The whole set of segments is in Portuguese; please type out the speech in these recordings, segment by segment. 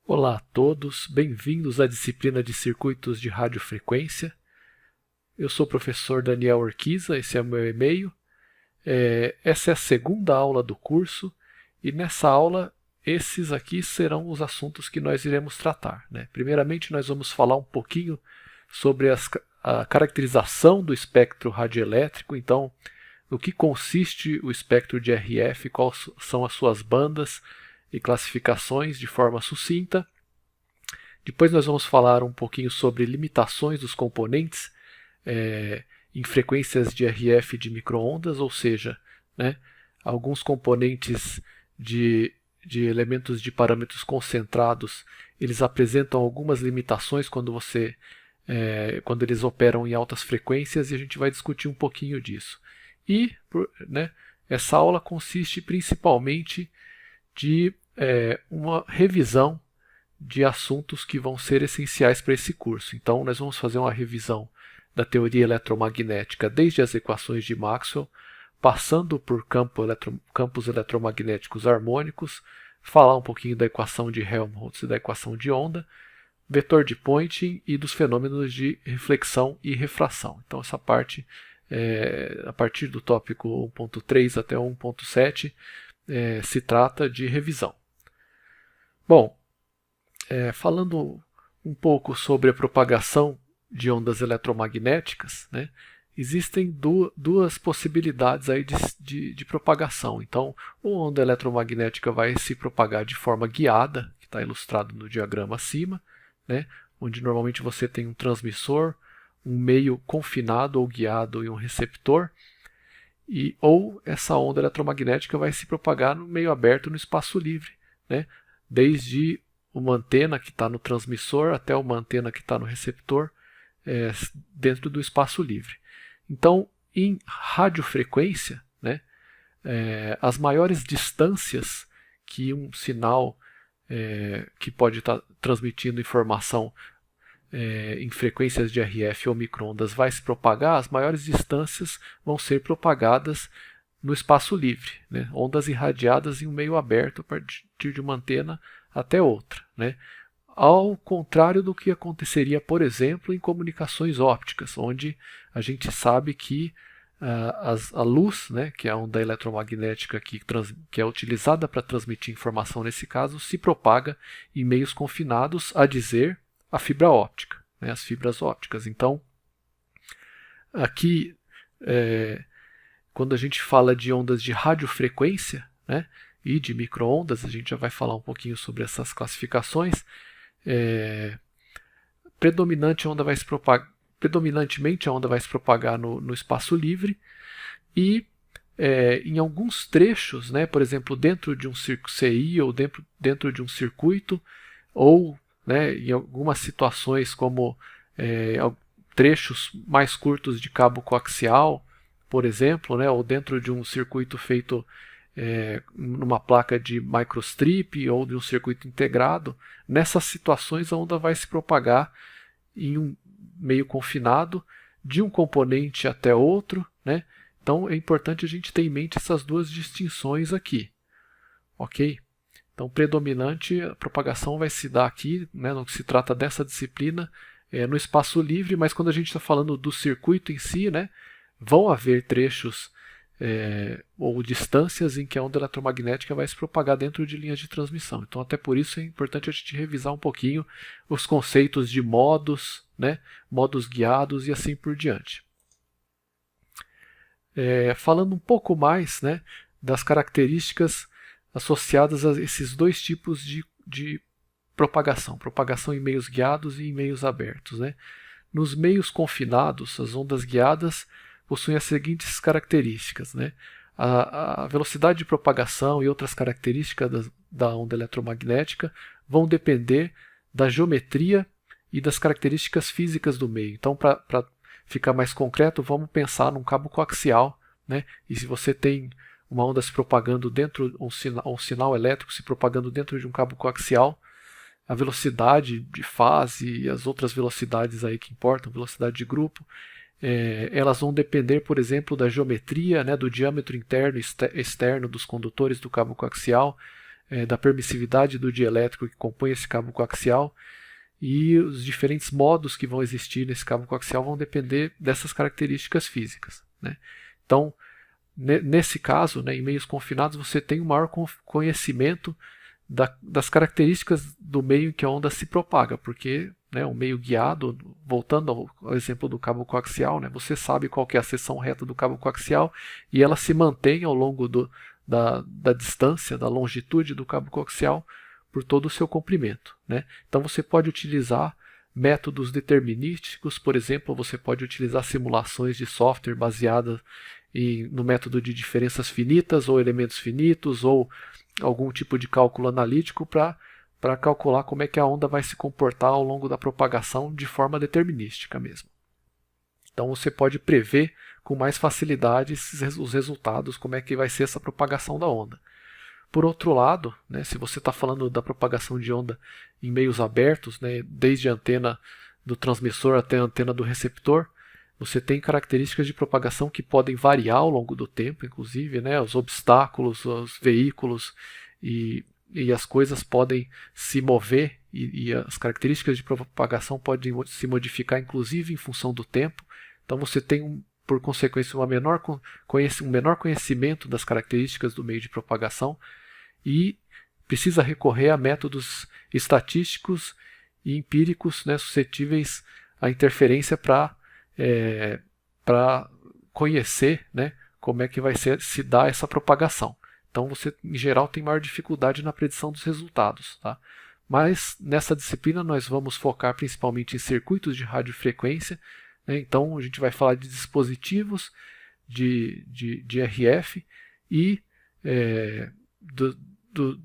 Olá a todos, bem-vindos à disciplina de circuitos de radiofrequência. Eu sou o professor Daniel Urquiza, esse é o meu e-mail. Essa é a segunda aula do curso e nessa aula esses aqui serão os assuntos que nós iremos tratar, né? Primeiramente nós vamos falar um pouquinho sobre a caracterização do espectro radioelétrico, então no que consiste o espectro de RF, quais são as suas bandas e classificações de forma sucinta. Depois nós vamos falar um pouquinho sobre limitações dos componentes em frequências de RF de microondas, ou seja, né, alguns componentes de elementos de parâmetros concentrados, eles apresentam algumas limitações quando eles operam em altas frequências, e a gente vai discutir um pouquinho disso. E essa aula consiste principalmente de uma revisão de assuntos que vão ser essenciais para esse curso. Então, nós vamos fazer uma revisão da teoria eletromagnética desde as equações de Maxwell, passando por campos eletromagnéticos harmônicos, falar um pouquinho da equação de Helmholtz e da equação de onda, vetor de Poynting e dos fenômenos de reflexão e refração. Então, essa parte, a partir do tópico 1.3 até 1.7, se trata de revisão. Bom, falando um pouco sobre a propagação de ondas eletromagnéticas, né, existem duas possibilidades aí de propagação. Então, a onda eletromagnética vai se propagar de forma guiada, que está ilustrado no diagrama acima, né, onde normalmente você tem um transmissor, um meio confinado ou guiado e um receptor, ou essa onda eletromagnética vai se propagar no meio aberto, no espaço livre, né, desde uma antena que está no transmissor até uma antena que está no receptor, dentro do espaço livre. Então, em radiofrequência, né, as maiores distâncias que um sinal que pode estar transmitindo informação em frequências de RF ou microondas vai se propagar, as maiores distâncias vão ser propagadas no espaço livre, né, ondas irradiadas em um meio aberto a partir de uma antena até outra, né? Ao contrário do que aconteceria, por exemplo, em comunicações ópticas, onde a gente sabe que a luz, né, que é a onda eletromagnética que é utilizada para transmitir informação nesse caso, se propaga em meios confinados, a dizer, a fibra óptica, né, as fibras ópticas. Então, aqui, quando a gente fala de ondas de radiofrequência, né, e de microondas, a gente já vai falar um pouquinho sobre essas classificações. Predominantemente a onda vai se propagar no espaço livre e em alguns trechos, né, por exemplo, dentro de um circuito CI ou dentro de um circuito, ou em algumas situações como trechos mais curtos de cabo coaxial, por exemplo, né, ou dentro de um circuito feito numa placa de microstrip ou de um circuito integrado. Nessas situações a onda vai se propagar em um meio confinado, de um componente até outro, né? Então é importante a gente ter em mente essas duas distinções aqui, ok? Então, predominante, a propagação vai se dar aqui, né, no que se trata dessa disciplina, no espaço livre, mas quando a gente está falando do circuito em si, né, vão haver trechos ou distâncias em que a onda eletromagnética vai se propagar dentro de linhas de transmissão. Então, até por isso é importante a gente revisar um pouquinho os conceitos de modos, né, modos guiados e assim por diante. Falando um pouco mais, né, das características associadas a esses dois tipos de propagação em meios guiados e em meios abertos, né. Nos meios confinados, as ondas guiadas possuem as seguintes características, né? A velocidade de propagação e outras características da onda eletromagnética vão depender da geometria e das características físicas do meio. Então, para ficar mais concreto, vamos pensar num cabo coaxial, né? E se você tem uma onda se propagando dentro, um sinal elétrico se propagando dentro de um cabo coaxial, a velocidade de fase e as outras velocidades aí que importam, velocidade de grupo, elas vão depender, por exemplo, da geometria, né, do diâmetro interno e externo dos condutores do cabo coaxial, da permissividade do dielétrico que compõe esse cabo coaxial, e os diferentes modos que vão existir nesse cabo coaxial vão depender dessas características físicas, né? Então, nesse caso, né, em meios confinados, você tem um maior conhecimento das características do meio em que a onda se propaga, porque, né, um meio guiado, voltando ao exemplo do cabo coaxial, né, você sabe qual que é a seção reta do cabo coaxial e ela se mantém ao longo da distância, da longitude do cabo coaxial por todo o seu comprimento, né? Então você pode utilizar métodos determinísticos, por exemplo, você pode utilizar simulações de software baseadas no método de diferenças finitas ou elementos finitos ou algum tipo de cálculo analítico para calcular como é que a onda vai se comportar ao longo da propagação de forma determinística mesmo. Então você pode prever com mais facilidade os resultados, como é que vai ser essa propagação da onda. Por outro lado, né, se você está falando da propagação de onda em meios abertos, né, desde a antena do transmissor até a antena do receptor, você tem características de propagação que podem variar ao longo do tempo, inclusive, né, os obstáculos, os veículos e as coisas podem se mover e as características de propagação podem se modificar, inclusive, em função do tempo. Então você tem, por consequência, um menor conhecimento das características do meio de propagação e precisa recorrer a métodos estatísticos e empíricos, né, suscetíveis à interferência para conhecer, né, como é que vai se dar essa propagação. Então você, em geral, tem maior dificuldade na predição dos resultados, tá? Mas nessa disciplina nós vamos focar principalmente em circuitos de radiofrequência, né? Então a gente vai falar de dispositivos de RF e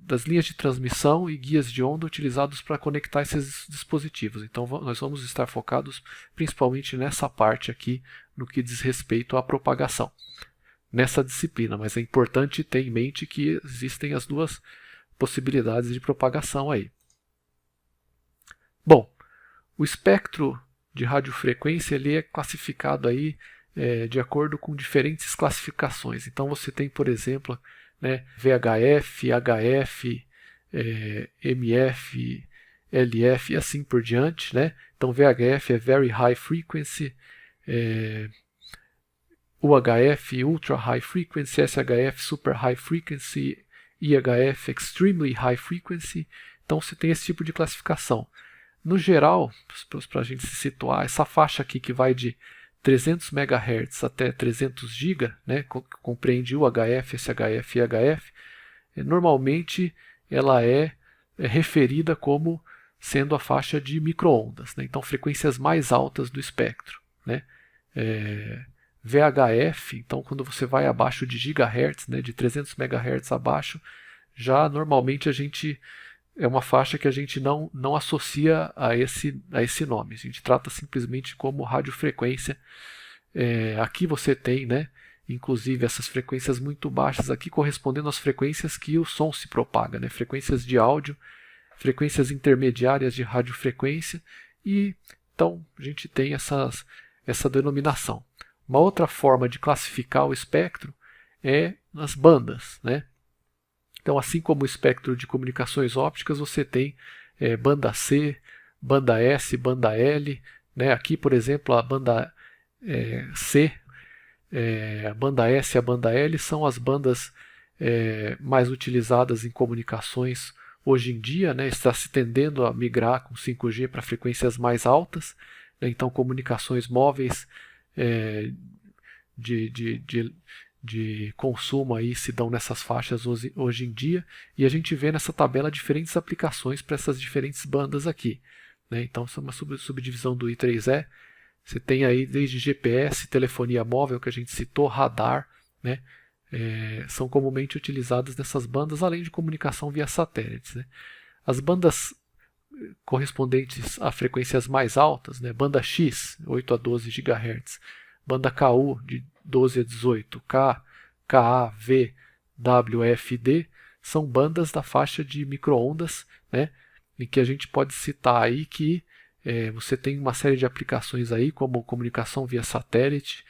das linhas de transmissão e guias de onda utilizados para conectar esses dispositivos. Então nós vamos estar focados principalmente nessa parte aqui, no que diz respeito à propagação, nessa disciplina, mas é importante ter em mente que existem as duas possibilidades de propagação aí. Bom, o espectro de radiofrequência ele é classificado aí de acordo com diferentes classificações. Então você tem, por exemplo, né, VHF, HF, MF, LF e assim por diante, né? Então VHF é Very High Frequency, UHF Ultra High Frequency, SHF Super High Frequency, IHF Extremely High Frequency. Então você tem esse tipo de classificação. No geral, para a gente se situar, essa faixa aqui que vai de 300 MHz até 300 GB, né, compreende UHF, SHF e IHF, normalmente ela é referida como sendo a faixa de microondas, né, então frequências mais altas do espectro, né. VHF, então quando você vai abaixo de gigahertz, né, de 300 MHz abaixo, já normalmente é uma faixa que a gente não associa a esse nome. A gente trata simplesmente como radiofrequência. Aqui você tem, né, inclusive essas frequências muito baixas aqui correspondendo às frequências que o som se propaga, né, frequências de áudio, frequências intermediárias de radiofrequência, e então a gente tem essa denominação. Uma outra forma de classificar o espectro é nas bandas, né? Então, assim como o espectro de comunicações ópticas, você tem banda C, banda S, banda L, né? Aqui, por exemplo, a banda C, a banda S e a banda L são as bandas mais utilizadas em comunicações hoje em dia, né? Está se tendendo a migrar com 5G para frequências mais altas, né? Então, comunicações móveis de consumo aí se dão nessas faixas hoje em dia, e a gente vê nessa tabela diferentes aplicações para essas diferentes bandas aqui, né? Então, essa é uma subdivisão do I3E. Você tem aí desde GPS, telefonia móvel que a gente citou, radar, né? São comumente utilizadas nessas bandas, além de comunicação via satélites, né? As bandas correspondentes a frequências mais altas, né? Banda X, 8 a 12 GHz, banda KU, de 12 a 18, K, KA, V, W, F, D, são bandas da faixa de microondas, né? Em que a gente pode citar aí que você tem uma série de aplicações aí, como comunicação via satélite,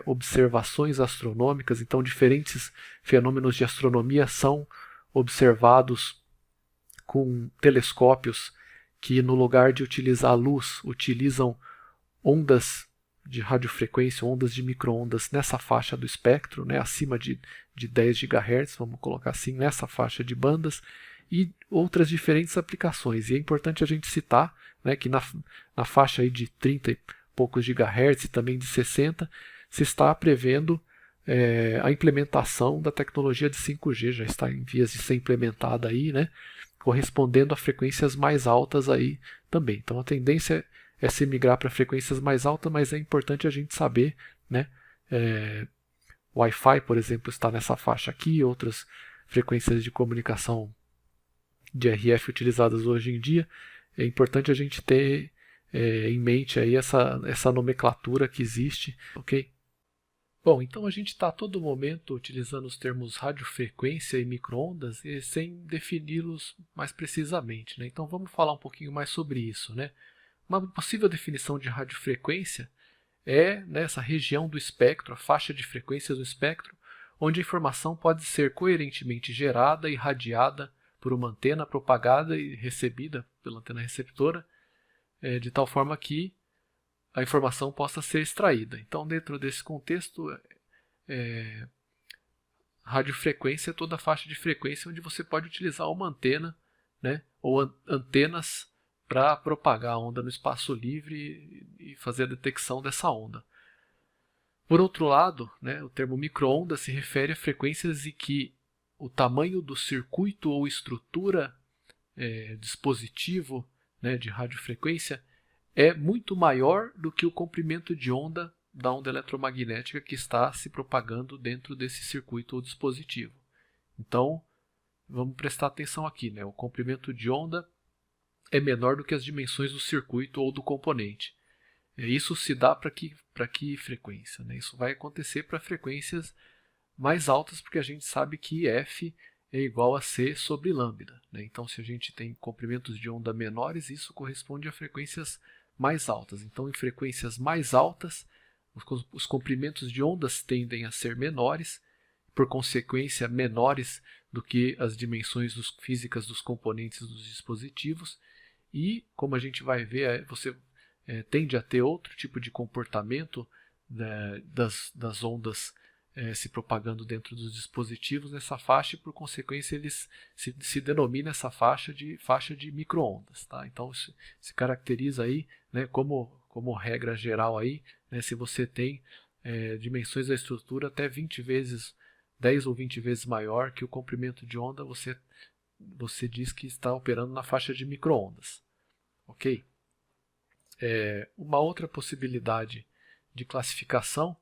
observações astronômicas. Então diferentes fenômenos de astronomia são observados com telescópios que, no lugar de utilizar a luz, utilizam ondas de radiofrequência, ondas de microondas nessa faixa do espectro, né, acima de 10 GHz, vamos colocar assim, nessa faixa de bandas, e outras diferentes aplicações. E é importante a gente citar, né, que na faixa aí de 30 e poucos GHz e também de 60, se está prevendo a implementação da tecnologia de 5G, já está em vias de ser implementada aí, né, correspondendo a frequências mais altas aí também. Então a tendência é se migrar para frequências mais altas, mas é importante a gente saber, né, Wi-Fi, por exemplo, está nessa faixa aqui, outras frequências de comunicação de RF utilizadas hoje em dia. É importante a gente ter em mente aí essa nomenclatura que existe, ok? Bom, então a gente está a todo momento utilizando os termos radiofrequência e microondas sem defini-los mais precisamente, né? Então vamos falar um pouquinho mais sobre isso, né? Uma possível definição de radiofrequência é nessa região do espectro, a faixa de frequências do espectro, onde a informação pode ser coerentemente gerada e radiada por uma antena propagada e recebida pela antena receptora, de tal forma que a informação possa ser extraída. Então, dentro desse contexto, radiofrequência é toda a faixa de frequência onde você pode utilizar uma antena, né, ou antenas para propagar a onda no espaço livre e fazer a detecção dessa onda. Por outro lado, né, o termo microonda se refere a frequências em que o tamanho do circuito ou estrutura dispositivo, né, de radiofrequência é muito maior do que o comprimento de onda da onda eletromagnética que está se propagando dentro desse circuito ou dispositivo. Então, vamos prestar atenção aqui, né? O comprimento de onda é menor do que as dimensões do circuito ou do componente. Isso se dá para que frequência, né? Isso vai acontecer para frequências mais altas, porque a gente sabe que F é igual a C sobre lambda, né? Então, se a gente tem comprimentos de onda menores, isso corresponde a frequências mais altas. Então, em frequências mais altas, os comprimentos de ondas tendem a ser menores, por consequência, menores do que as dimensões físicas dos componentes dos dispositivos. E, como a gente vai ver, você tende a ter outro tipo de comportamento, né, das ondas se propagando dentro dos dispositivos nessa faixa, e por consequência eles se denomina essa faixa de microondas, tá? Então se caracteriza aí, né, como regra geral aí, né, se você tem dimensões da estrutura até 20 vezes, 10 ou 20 vezes maior que o comprimento de onda, você diz que está operando na faixa de microondas, ok? Uma outra possibilidade de classificação,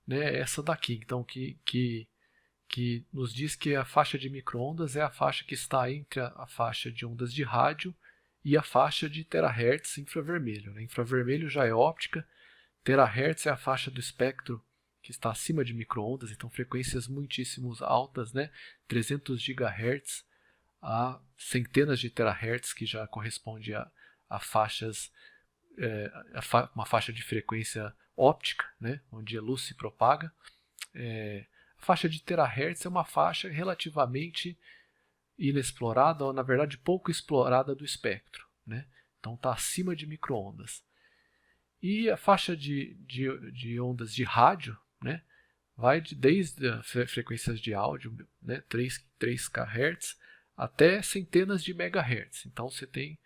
né, essa daqui, então, que nos diz que a faixa de microondas é a faixa que está entre a faixa de ondas de rádio e a faixa de terahertz infravermelho, né? Infravermelho já é óptica, terahertz é a faixa do espectro que está acima de microondas, então frequências muitíssimo altas, né? 300 GHz a centenas de terahertz, que já corresponde a faixas, uma faixa de frequência óptica, né, onde a luz se propaga. A faixa de terahertz é uma faixa relativamente inexplorada, ou na verdade pouco explorada do espectro, né? Então está acima de microondas. E a faixa de ondas de rádio, né, vai desde frequências de áudio, né, 3 kHz, até centenas de megahertz. Então você tem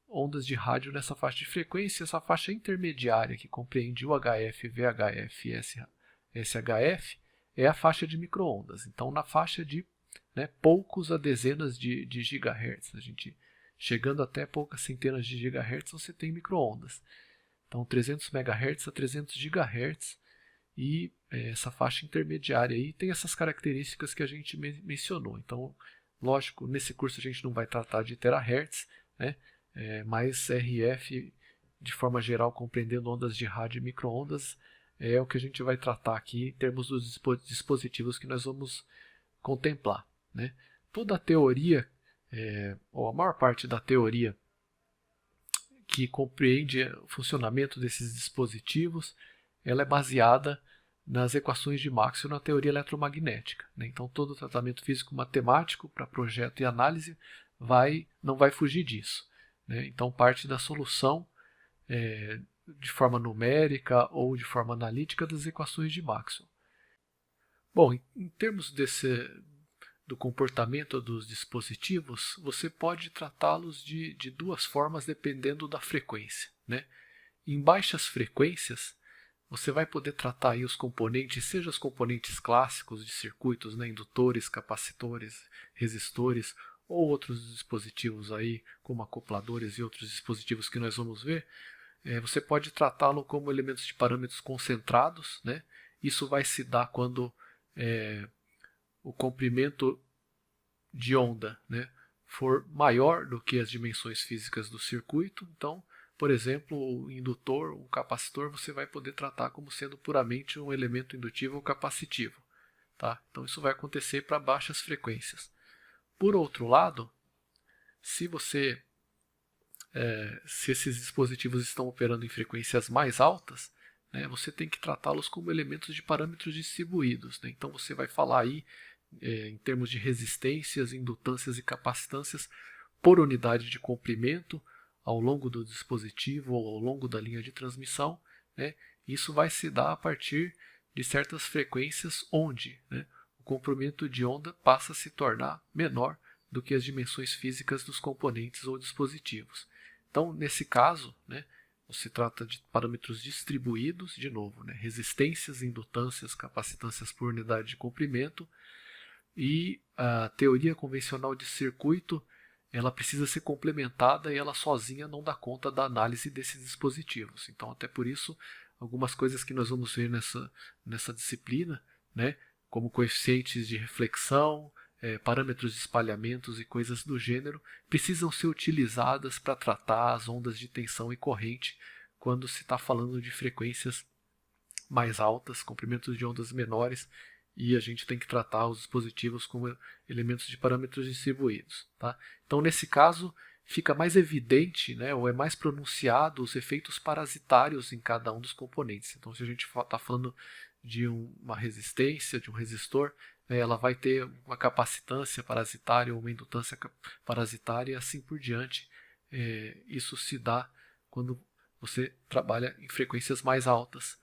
ondas de rádio nessa faixa de frequência. Essa faixa intermediária que compreende UHF, VHF e SHF é a faixa de microondas. Então na faixa de poucos a dezenas de gigahertz, a gente chegando até poucas centenas de gigahertz, você tem microondas. Então 300 MHz a 300 GHz, e essa faixa intermediária aí tem essas características que a gente mencionou. Então, lógico, nesse curso a gente não vai tratar de terahertz, né? Mas RF, de forma geral, compreendendo ondas de rádio e microondas, é o que a gente vai tratar aqui em termos dos dispositivos que nós vamos contemplar, né? Toda a teoria, ou a maior parte da teoria que compreende o funcionamento desses dispositivos, ela é baseada nas equações de Maxwell na teoria eletromagnética, né? Então todo o tratamento físico-matemático para projeto e análise não vai fugir disso, né? Então parte da solução de forma numérica ou de forma analítica das equações de Maxwell. Bom, em termos do comportamento dos dispositivos, você pode tratá-los de duas formas dependendo da frequência, né? Em baixas frequências, você vai poder tratar aí os componentes, seja os componentes clássicos de circuitos, né, indutores, capacitores, resistores, ou outros dispositivos aí, como acopladores e outros dispositivos que nós vamos ver. Você pode tratá-lo como elementos de parâmetros concentrados, né? Isso vai se dar quando o comprimento de onda, né, for maior do que as dimensões físicas do circuito. Então, por exemplo, o indutor, o capacitor, você vai poder tratar como sendo puramente um elemento indutivo ou capacitivo. Tá? Então isso vai acontecer para baixas frequências. Por outro lado, se esses dispositivos estão operando em frequências mais altas, né, você tem que tratá-los como elementos de parâmetros distribuídos. Né? Então você vai falar aí em termos de resistências, indutâncias e capacitâncias por unidade de comprimento ao longo do dispositivo ou ao longo da linha de transmissão, né? Isso vai se dar a partir de certas frequências onde, né, o comprimento de onda passa a se tornar menor do que as dimensões físicas dos componentes ou dispositivos. Então, nesse caso, né, se trata de parâmetros distribuídos, de novo, né, resistências, indutâncias, capacitâncias por unidade de comprimento, e a teoria convencional de circuito ela precisa ser complementada e ela sozinha não dá conta da análise desses dispositivos. Então, até por isso, algumas coisas que nós vamos ver nessa disciplina, né, como coeficientes de reflexão, parâmetros de espalhamentos e coisas do gênero, precisam ser utilizadas para tratar as ondas de tensão e corrente quando se está falando de frequências mais altas, comprimentos de ondas menores, e a gente tem que tratar os dispositivos como elementos de parâmetros distribuídos. Tá? Então, nesse caso, fica mais evidente, né, ou é mais pronunciado os efeitos parasitários em cada um dos componentes. Então, se a gente está falando de uma resistência, de um resistor, né, ela vai ter uma capacitância parasitária ou uma indutância parasitária e assim por diante. Isso se dá quando você trabalha em frequências mais altas,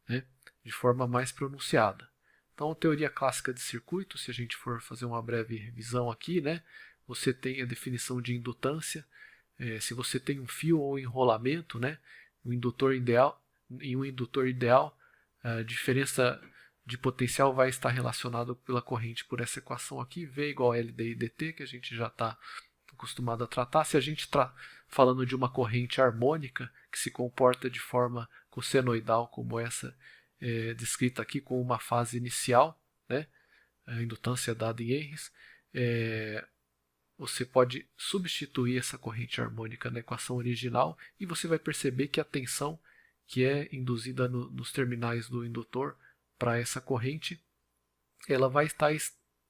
né, de forma mais pronunciada. Então, a teoria clássica de circuito, se a gente for fazer uma breve revisão aqui, né, você tem a definição de indutância. Se você tem um fio ou enrolamento, né, em um indutor ideal, a diferença de potencial vai estar relacionada pela corrente por essa equação aqui, V igual a LD e DT, que a gente já está acostumado a tratar. Se a gente está falando de uma corrente harmônica que se comporta de forma cossenoidal, como essa descrita aqui com uma fase inicial, né, a indutância dada em Henrys, você pode substituir essa corrente harmônica na equação original e você vai perceber que a tensão que é induzida nos terminais do indutor para essa corrente, ela vai estar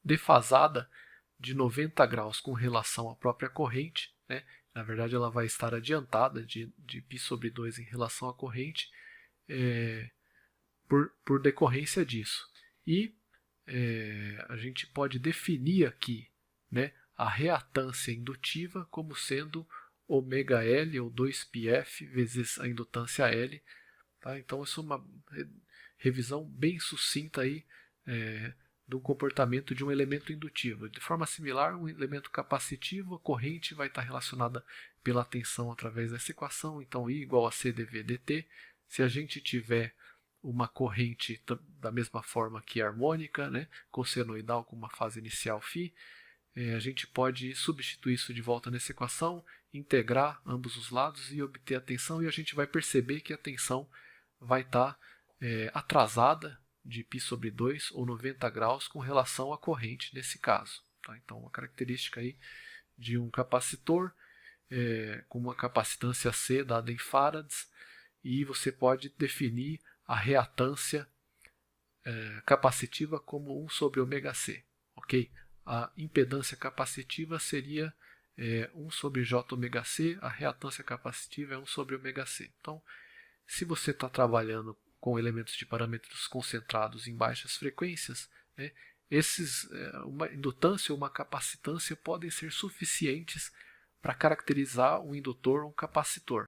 defasada de 90 graus com relação à própria corrente, né? Na verdade, ela vai estar adiantada de π/2 em relação à corrente, por decorrência disso. E a gente pode definir aqui, né, a reatância indutiva como sendo ωL ou 2πf vezes a indutância L. Tá? Então, isso é uma revisão bem sucinta aí, do comportamento de um elemento indutivo. De forma similar, um elemento capacitivo, a corrente vai estar relacionada pela tensão através dessa equação. Então, I igual a CdV dt. Se a gente tiver uma corrente da mesma forma que harmônica, né, cossenoidal com uma fase inicial φ, a gente pode substituir isso de volta nessa equação, integrar ambos os lados e obter a tensão, e a gente vai perceber que a tensão vai estar atrasada de π/2 ou 90 graus com relação à corrente nesse caso. Tá? Então, uma característica aí de um capacitor com uma capacitância C dada em farads, e você pode definir a reatância capacitiva como 1/ωc. Okay? A impedância capacitiva seria 1/jωc, a reatância capacitiva é 1/ωc. Então, se você está trabalhando com elementos de parâmetros concentrados em baixas frequências, né, uma indutância ou uma capacitância podem ser suficientes para caracterizar um indutor ou um capacitor.